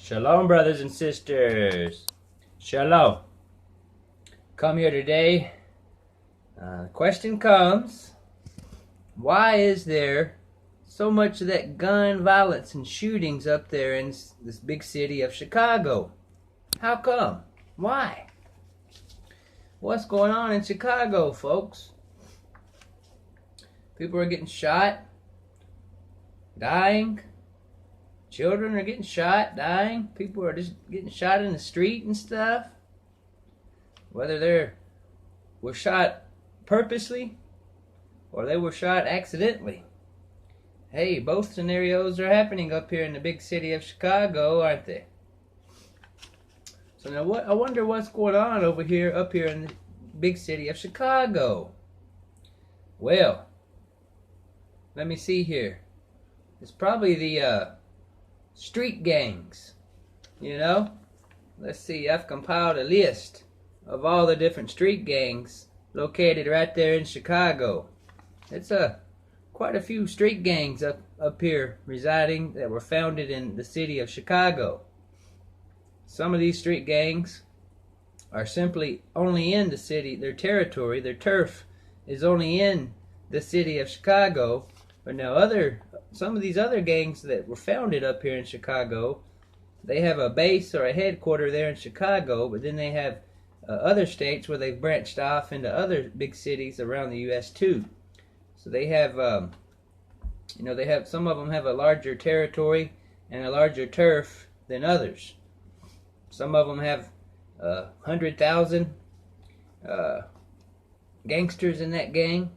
Shalom, brothers and sisters. Shalom. Come here today. The question comes, why is there so much of that gun violence and shootings up there in this big city of Chicago? How come? Why? What's going on in Chicago, folks? People are getting shot, dying. Children are getting shot, dying. People are just getting shot in the street and stuff. Whether they were shot purposely or they were shot accidentally. Hey, both scenarios are happening up here in the big city of Chicago, aren't they? So now I wonder what's going on up here in the big city of Chicago. Well, let me see here. It's probably the street gangs, you know. Let's see, I've compiled a list of all the different street gangs located right there in Chicago. It's quite a few street gangs up here residing that were founded in the city of Chicago. Some of these street gangs are simply only in the city, their territory, their turf is only in the city of Chicago. But now some of these other gangs that were founded up here in Chicago, they have a base or a headquarter there in Chicago, but then they have other states where they've branched off into other big cities around the U.S. too. So they have, some of them have a larger territory and a larger turf than others. Some of them have 100,000 gangsters in that gang,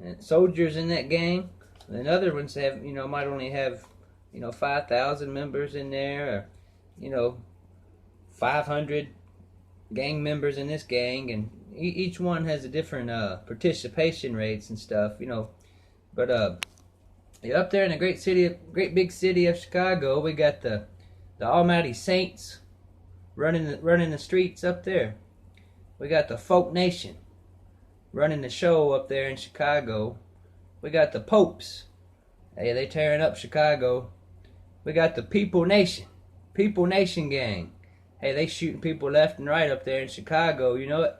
and soldiers in that gang. And other ones have, might only have, 5,000 members in there, or, 500 gang members in this gang, and each one has a different participation rates and stuff, But up there in the great big city of Chicago, we got the Almighty Saints running the streets up there. We got the Folk Nation running the show up there in Chicago. We got the Popes. Hey, they tearing up Chicago. We got the People Nation gang. Hey, they shooting people left and right up there in Chicago, you know it.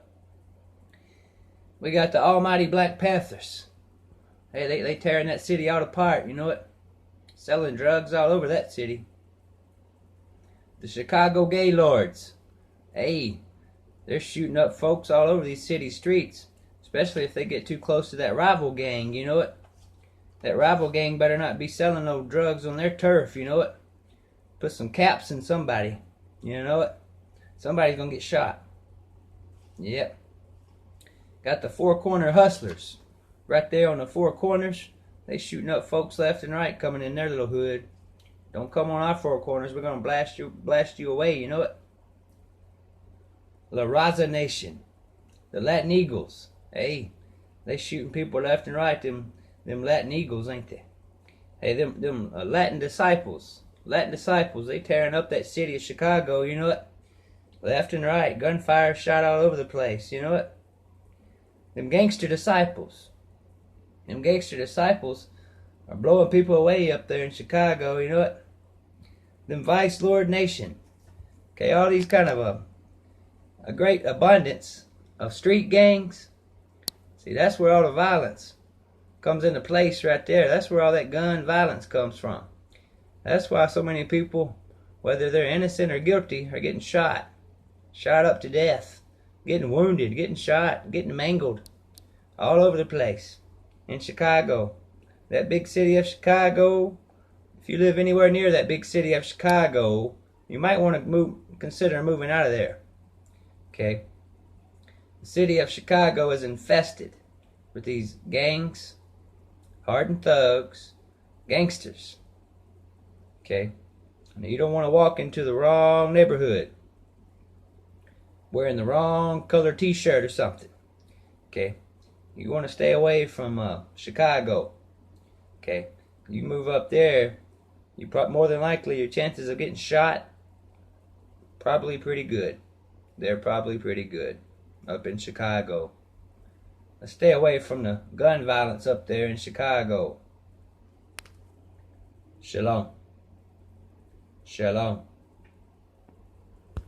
We got the Almighty Black Panthers. Hey, they tearing that city all apart, you know it. Selling drugs all over that city. The Chicago Gay Lords. Hey, they're shooting up folks all over these city streets. Especially if they get too close to that rival gang, you know it. That rival gang better not be selling no drugs on their turf, you know it. Put some caps in somebody, you know it. Somebody's gonna get shot. Yep. Got the Four Corner Hustlers. Right there on the four corners. They shooting up folks left and right coming in their little hood. Don't come on our four corners, we're gonna blast you away, you know it. La Raza Nation. The Latin Eagles. Hey, they shooting people left and right, them Latin Eagles, ain't they? Hey, them Latin disciples, they tearing up that city of Chicago, you know it? Left and right, gunfire shot all over the place, you know it? Them gangster disciples are blowing people away up there in Chicago, you know it? Them Vice Lord Nation. Okay, all these kind of a great abundance of street gangs. See, that's where all the violence comes into place right there. That's where all that gun violence comes from. That's why so many people, whether they're innocent or guilty, are getting shot up to death, getting wounded, getting shot, getting mangled, all over the place in Chicago. That big city of Chicago, if you live anywhere near that big city of Chicago, you might want to consider moving out of there. Okay? The city of Chicago is infested with these gangs, hardened thugs, gangsters. Okay? And you don't want to walk into the wrong neighborhood wearing the wrong color t-shirt or something. Okay? You want to stay away from Chicago. Okay? You move up there, more than likely your chances of getting shot probably pretty good. They're probably pretty good up in Chicago. Let's stay away from the gun violence up there in Chicago. Shalom. Shalom.